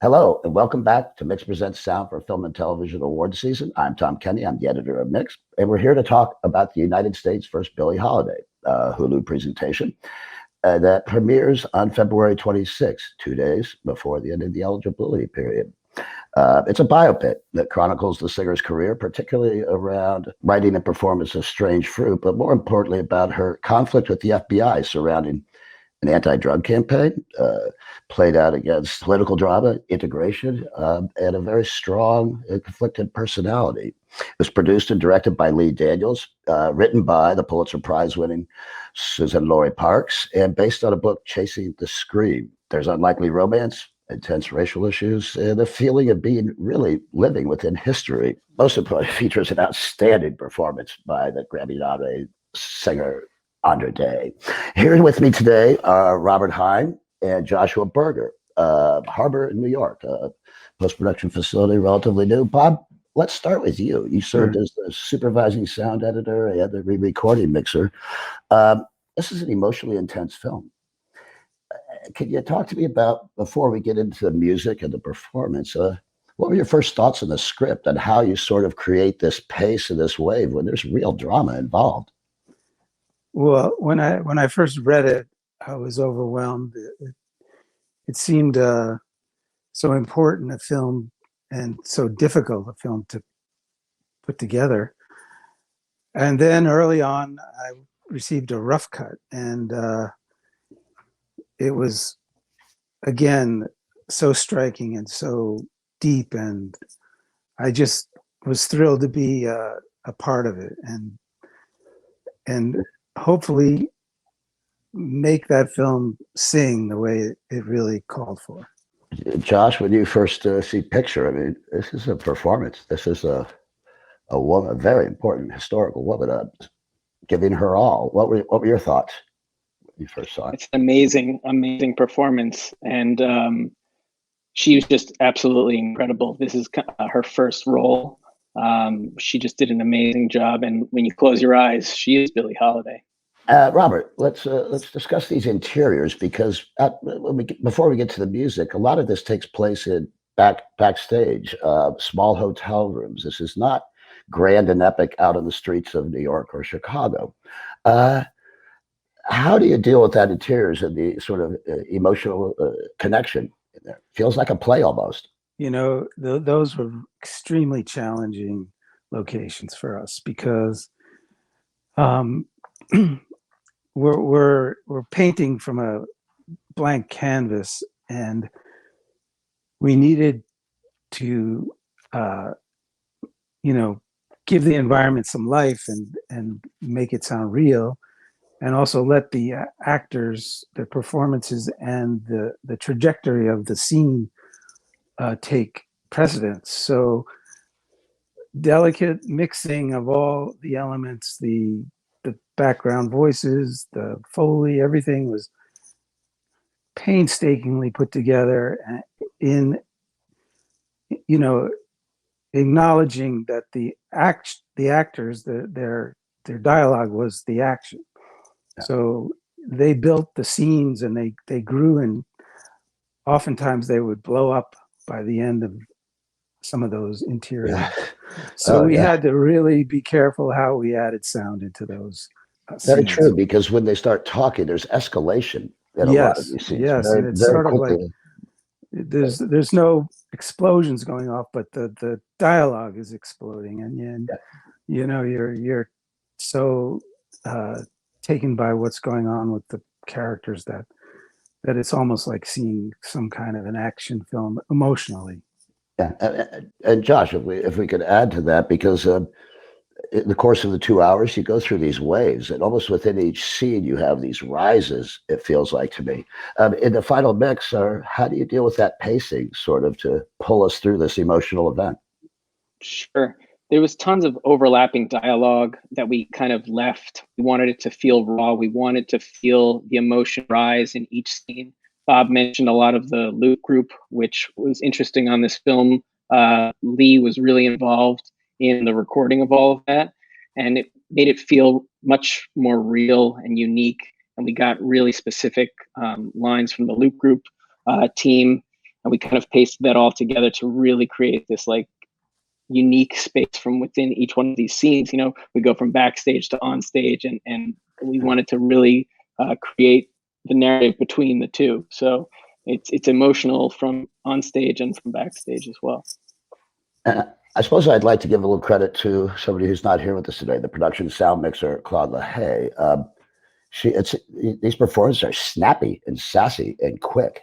Hello, and welcome back to Mix Presents Sound for Film and Television Award Season. I'm Tom Kenny. I'm the editor of Mix, and we're here to talk about the United States' first Billie Holiday Hulu presentation that premieres on February 26th, 2 days before the end of the eligibility period. It's a biopic that chronicles the singer's career, particularly around writing and performance of Strange Fruit, but more importantly about her conflict with the FBI surrounding an anti-drug campaign, played out against political drama, integration, and a very strong and conflicted personality. It was produced and directed by Lee Daniels, written by the Pulitzer Prize-winning Susan Laurie Parks, and based on a book, Chasing the Scream. There's unlikely romance, intense racial issues, and a feeling of being really living within history. Most importantly, features an outstanding performance by the Grammy-nominated singer Andre Day. Here with me today are Robert Hein and Joshua Berger, Harbor in New York, post-production facility, relatively new. Bob, let's start with you. You served as the supervising sound editor and the re-recording mixer. This is an emotionally intense film. Can you talk to me about, before we get into the music and the performance, what were your first thoughts on the script and how you sort of create this pace and this wave when there's real drama involved? Well, when I first read it, I was overwhelmed. It seemed so important a film and so difficult a film to put together. And then early on, I received a rough cut, and it was, again, so striking and so deep, and I just was thrilled to be a part of it, and hopefully make that film sing the way it really called for. Josh, when you first see picture, I mean, this is a performance. This is a woman, a very important historical woman, giving her all. What were your thoughts when you first saw it? It's an amazing performance, and she was just absolutely incredible. This is her first role. She just did an amazing job, and when you close your eyes, she is Billie Holiday. Robert, let's discuss these interiors, because before we get to the music, a lot of this takes place in backstage, small hotel rooms. This is not grand and epic out on the streets of New York or Chicago. How do you deal with that interiors and the sort of emotional connection in there? Feels like a play almost. You know, those were extremely challenging locations for us because we're painting from a blank canvas, and we needed to give the environment some life and make it sound real, and also let the actors, their performances, and the trajectory of the scene take precedence. So delicate mixing of all the elements, the background voices, the Foley, everything was painstakingly put together in, acknowledging that the actors, their dialogue was the action. Yeah. So they built the scenes, and they grew, and oftentimes they would blow up by the end of some of those interiors. Yeah. So we had to really be careful how we added sound into those Very scenes. true, because when they start talking, there's escalation in a lot of these scenes. Yes, and it's sort of like there's no explosions going off, but the dialogue is exploding, and you're so taken by what's going on with the characters that it's almost like seeing some kind of an action film emotionally. Yeah, and Josh, if we could add to that, because in the course of the 2 hours, you go through these waves, and almost within each scene, you have these rises, it feels like to me. In the final mix, how do you deal with that pacing, sort of, to pull us through this emotional event? Sure. There was tons of overlapping dialogue that we kind of left. We wanted it to feel raw. We wanted to feel the emotion rise in each scene. Bob mentioned a lot of the Loop group, which was interesting on this film. Lee was really involved in the recording of all of that, and it made it feel much more real and unique. And we got really specific lines from the Loop group team. and we kind of pasted that all together to really create this like unique space from within each one of these scenes. We go from backstage to on stage, and we wanted to really create the narrative between the two. So it's emotional from on stage and from backstage as well. I suppose I'd like to give a little credit to somebody who's not here with us today, the production sound mixer, Claude LaHaye. These performances are snappy and sassy and quick,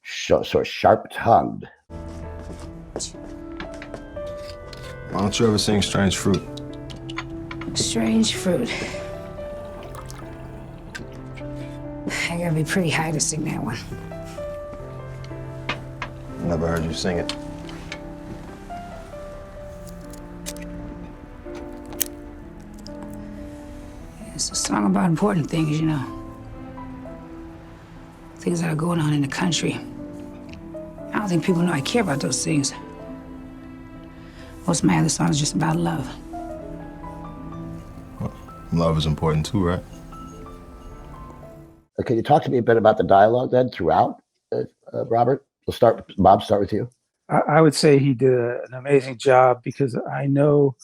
sort of sharp-tongued. Why don't you ever sing Strange Fruit? Strange Fruit. I gotta be pretty high to sing that one. Never heard you sing it. It's a song about important things, things that are going on in the country. I don't think people know I care about those things. Most of my other songs are just about love. Well, love is important too, right? Can you talk to me a bit about the dialogue then throughout, Robert? Bob, start with you. I would say he did an amazing job, because I know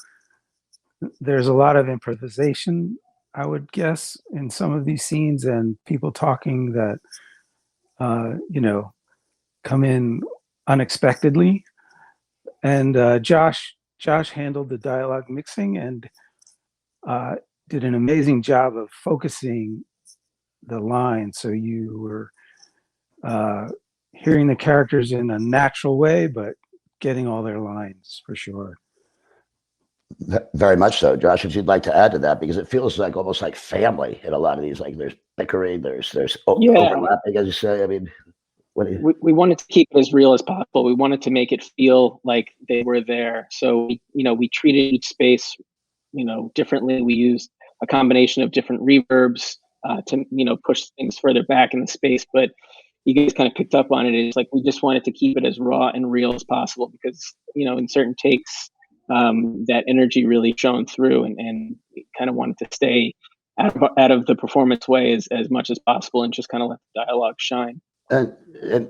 there's a lot of improvisation, I would guess, in some of these scenes, and people talking that, come in unexpectedly. And Josh handled the dialogue mixing and did an amazing job of focusing the line, so you were hearing the characters in a natural way, but getting all their lines for sure. Very much so. Josh, if you'd like to add to that, because it feels like almost like family in a lot of these. Like there's bickering, there's overlapping, as you say. I mean, we wanted to keep it as real as possible. We wanted to make it feel like they were there. So we treated each space differently. We used a combination of different reverbs to push things further back in the space. But you guys kind of picked up on it. It's like we just wanted to keep it as raw and real as possible, because in certain takes that energy really shone through, and kind of wanted to stay out of the performance way as much as possible, and just kind of let the dialogue shine. And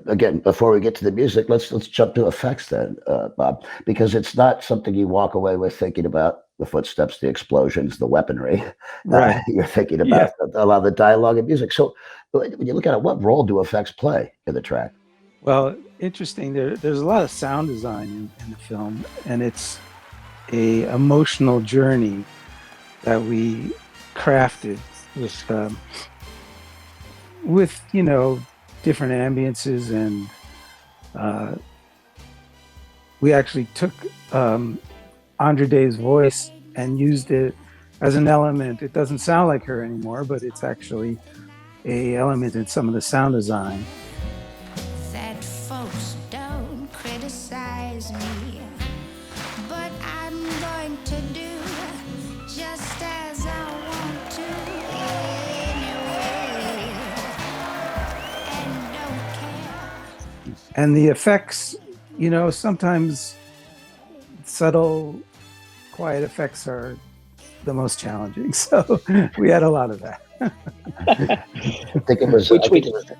again, before we get to the music, let's jump to effects then, Bob, because it's not something you walk away with thinking about the footsteps, the explosions, the weaponry. Right. You're thinking about a lot of the dialogue and music. So when you look at it, what role do effects play in the track? Well, interesting. There's a lot of sound design in the film, and it's a emotional journey that we crafted with different ambiances, and we actually took Andra Day's voice and used it as an element. It doesn't sound like her anymore, but it's actually a element in some of the sound design. That folks don't criticize me, but I'm going to do just as I want to anyway, and don't care. And the effects, sometimes subtle, quiet effects are the most challenging. So we had a lot of that. I think it was.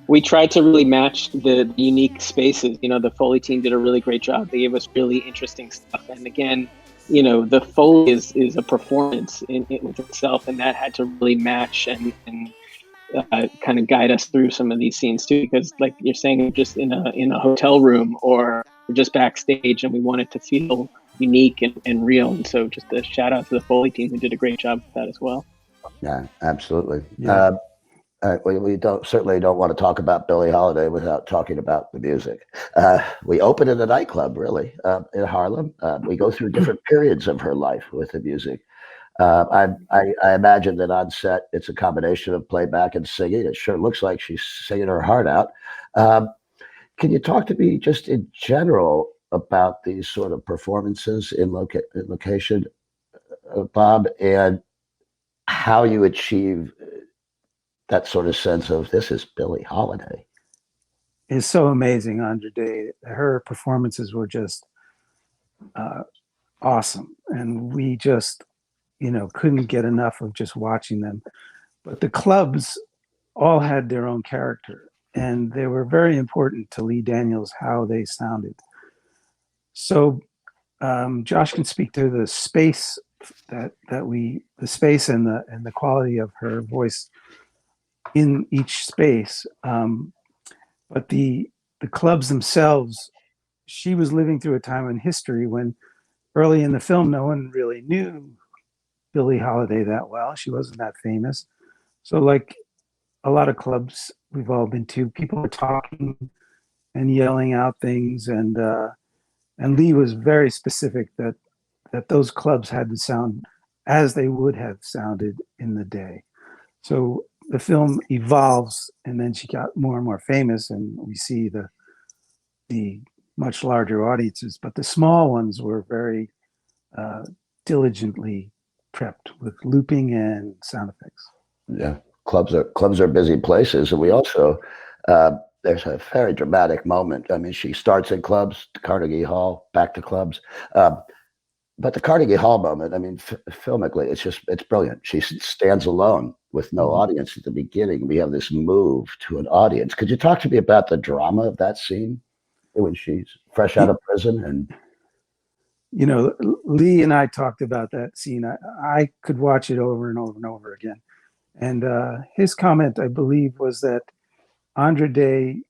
We tried to really match the unique spaces. The Foley team did a really great job. They gave us really interesting stuff. And again, the Foley is a performance in itself, and that had to really match and kind of guide us through some of these scenes too. Because, like you're saying, just in a hotel room or just backstage, and we wanted to feel unique and real. And so, just a shout out to the Foley team who did a great job with that as well. Yeah, absolutely. Yeah. We certainly don't want to talk about Billie Holiday without talking about the music. We open in a nightclub, really, in Harlem. We go through different periods of her life with the music. I imagine that on set, it's a combination of playback and singing. It sure looks like she's singing her heart out. Can you talk to me just in general about these sort of performances in location, Bob, and how you achieve that sort of sense of this is Billie Holiday? It's so amazing, Andra Day. Her performances were just awesome, and we just couldn't get enough of just watching them. But the clubs all had their own character, and they were very important to Lee Daniels how they sounded. So Josh can speak to the space the space and the quality of her voice in each space. But the clubs themselves, she was living through a time in history when early in the film, no one really knew Billie Holiday that well. She wasn't that famous. So like a lot of clubs we've all been to, people were talking and yelling out things. And Lee was very specific that those clubs had to sound as they would have sounded in the day. So the film evolves, and then she got more and more famous, and we see the much larger audiences. But the small ones were very diligently prepped with looping and sound effects. Yeah, clubs are busy places, and we also there's a very dramatic moment. I mean, she starts in clubs, to Carnegie Hall, back to clubs. But the Carnegie Hall moment, I mean, filmically, it's brilliant. She stands alone with no audience at the beginning. We have this move to an audience. Could you talk to me about the drama of that scene when she's fresh out of prison? And you know, Lee and I talked about that scene. I could watch it over and over and over again. And his comment, I believe, was that Andra Day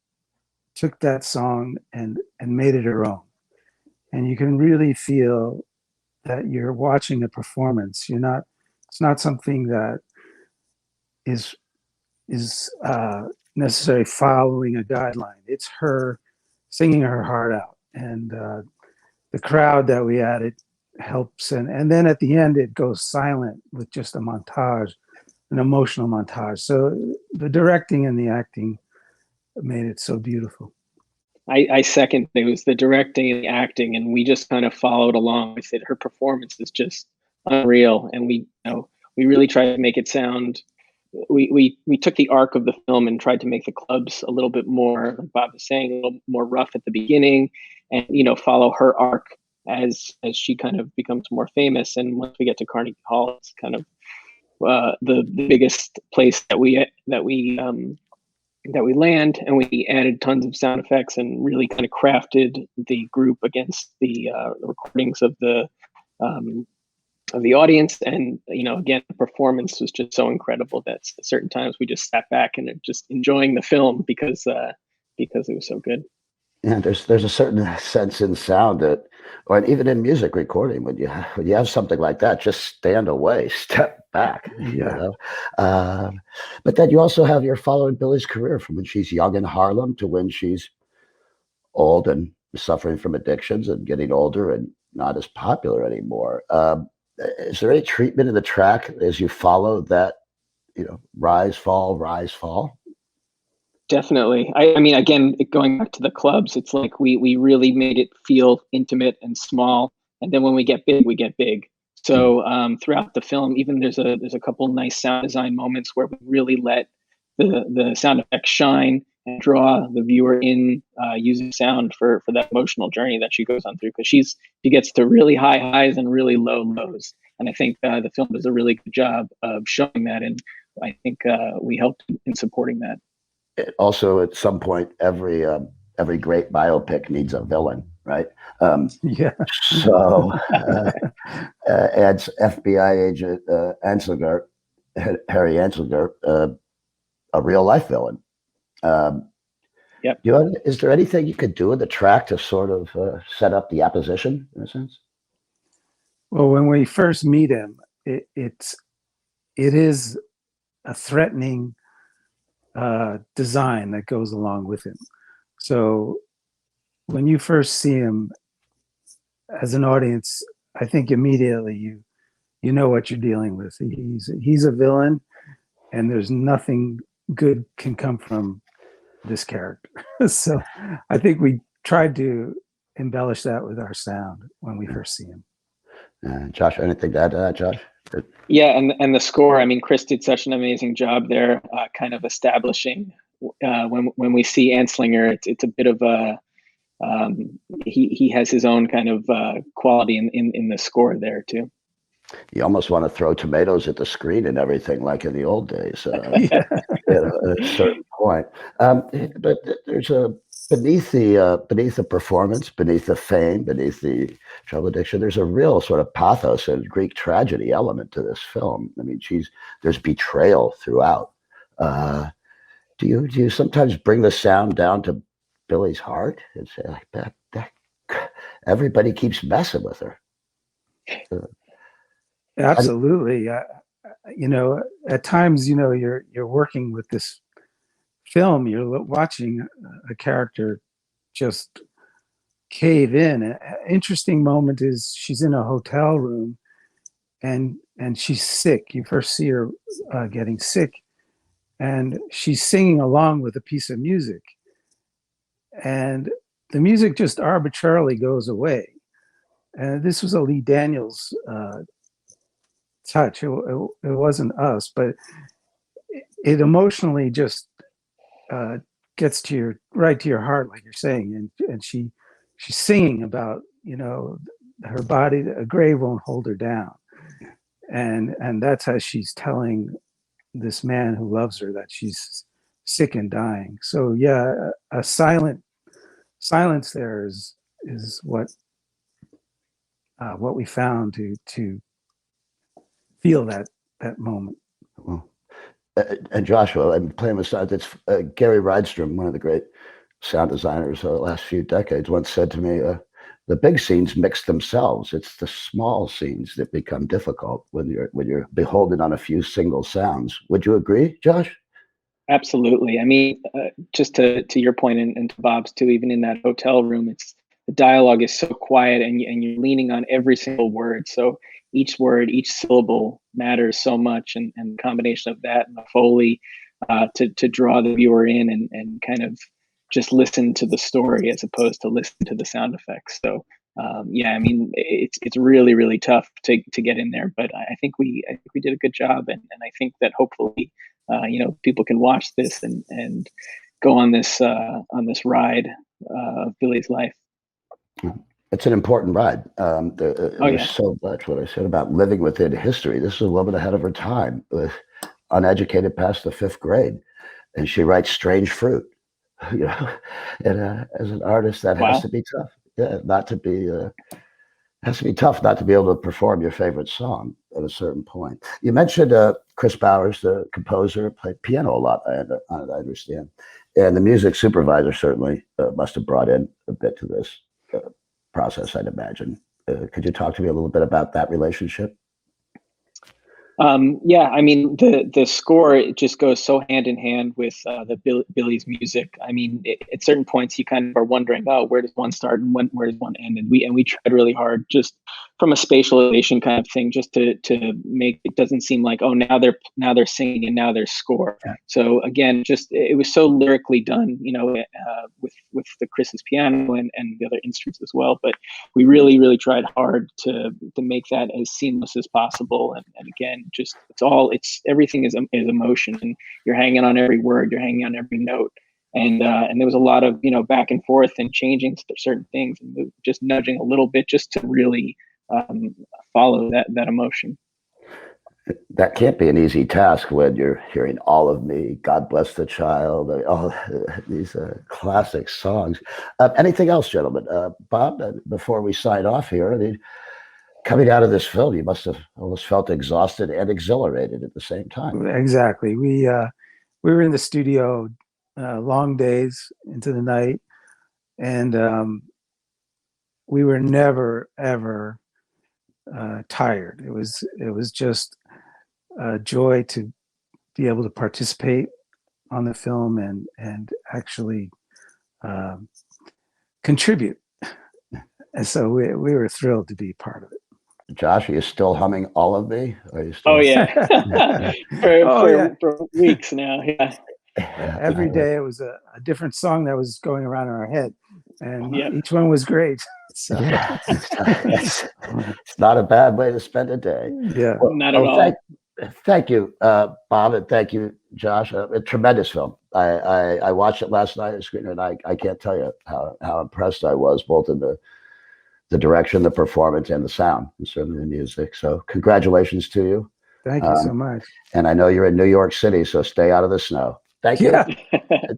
took that song and made it her own. And you can really feel that you're watching a performance. It's not something that is necessarily following a guideline. It's her singing her heart out. And the crowd that we added helps. And then at the end, it goes silent with just a montage, an emotional montage. So the directing and the acting made it so beautiful. I second. It was the directing and the acting, and we just kind of followed along with it. Her performance is just unreal, and we really tried to make it sound. We took the arc of the film and tried to make the clubs a little bit more, like Bob was saying, a little more rough at the beginning, and follow her arc as she kind of becomes more famous. And once we get to Carnegie Hall, it's kind of the biggest place that we land, and we added tons of sound effects and really kind of crafted the group against the recordings of the audience. And again, the performance was just so incredible that at certain times we just sat back and just enjoying the film because it was so good. yeah, there's a certain sense in sound that, or even in music recording, when you have something like that, just stand away, step back. Yeah. But then you also have, you're following Billie's career from when she's young in Harlem to when she's old and suffering from addictions and getting older and not as popular anymore. Is there any treatment in the track as you follow that, rise, fall, rise, fall? Definitely. I mean, again, going back to the clubs, it's like we really made it feel intimate and small. And then when we get big, we get big. So throughout the film, even there's a couple nice sound design moments where we really let the sound effects shine and draw the viewer in using sound for that emotional journey that she goes on through, because she gets to really high highs and really low lows. And I think the film does a really good job of showing that. And I think we helped in supporting that. Also, at some point, every great biopic needs a villain, right? Yeah. So, adds FBI agent Anslinger, Harry Anslinger, a real life villain. Yep. Is there anything you could do in the track to sort of set up the opposition in a sense? Well, when we first meet him, it is a threatening design that goes along with him. So when you first see him as an audience, I think immediately you know what you're dealing with. He's a villain, and there's nothing good can come from this character. So I think we tried to embellish that with our sound when we first see him. Josh, anything to add to that, Josh? Yeah, and the score. I mean, Chris did such an amazing job there, kind of establishing when we see Anslinger, it's a bit of a he has his own kind of quality in the score there too. You almost want to throw tomatoes at the screen and everything, like in the old days. At a certain point. But there's a beneath the performance, beneath the fame, beneath the trouble addiction. There's a real sort of pathos and Greek tragedy element to this film. I mean, there's betrayal throughout. Do you sometimes bring the sound down to Billie's heart and say like that everybody keeps messing with her? Absolutely. At times, you're working with this film, you're watching a character just cave in. An interesting moment is she's in a hotel room and she's sick. You first see her getting sick, and she's singing along with a piece of music, and the music just arbitrarily goes away. And this was a Lee Daniels touch. It wasn't us, but it emotionally just gets right to your heart, like you're saying. And she's singing about, her body, a grave won't hold her down. And that's how she's telling this man who loves her that she's sick and dying. So yeah, a silence there is what we found to feel that moment. Well, and Joshua, I'm playing with sound. It's Gary Rydstrom, one of the great sound designers of the last few decades, once said to me, the big scenes mix themselves. It's the small scenes that become difficult when you're beholden on a few single sounds. Would you agree, Josh? Absolutely. I mean, just to your point and to Bob's too, even in that hotel room, the dialogue is so quiet and you're leaning on every single word. So each word, each syllable matters so much, and the combination of that and the Foley to draw the viewer in and kind of just listen to the story as opposed to listen to the sound effects. So yeah, I mean, it's really, really tough to get in there, but I think we did a good job, and I think that hopefully people can watch this and go on this ride of Billie's life. It's an important ride. There's so much what I said about living within history. This is a woman ahead of her time, uneducated past the 5th grade, and she writes Strange Fruit. And as an artist, that has to be tough. Yeah, has to be tough not to be able to perform your favorite song at a certain point. You mentioned Chris Bowers, the composer, played piano a lot. I understand, and the music supervisor certainly must have brought in a bit to this process, I'd imagine. Could you talk to me a little bit about that relationship? Yeah, I mean, the score, it just goes so hand in hand with Billie's music. I mean, at certain points you kind of are wondering, oh, where does one start and where does one end? And we tried really hard, just from a spatialization kind of thing, just to make it doesn't seem like, oh, now they're singing and now there's score. Yeah. So again, just it was so lyrically done, with the Chris's piano and the other instruments as well. But we really, really tried hard to make that as seamless as possible. And again, just everything is emotion, and you're hanging on every word, you're hanging on every note, and there was a lot of back and forth and changing certain things and just nudging a little bit just to really follow that emotion. That can't be an easy task when you're hearing All of Me, God Bless the Child, all these classic songs. Anything else, gentlemen? Bob, before we sign off here, coming out of this film, you must have almost felt exhausted and exhilarated at the same time. Exactly. We were in the studio long days into the night, and we were never ever tired. It was just a joy to be able to participate on the film and actually contribute. And so we were thrilled to be part of it. Josh, are you still humming All of Me? Are you still... Oh yeah, for weeks now. Yeah. Every day it was a different song that was going around in our head, and each one was great. So. Yeah, it's not a bad way to spend a day. Yeah, well, not at all. Thank you, Bob, and thank you, Josh. A tremendous film. I watched it last night on screen, and I can't tell you how impressed I was, both in the direction, the performance, and the sound, and certainly the music. So congratulations to you. Thank you so much. And I know you're in New York City, so stay out of the snow. Thank you. Yeah.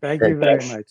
Thank you very Thanks. much.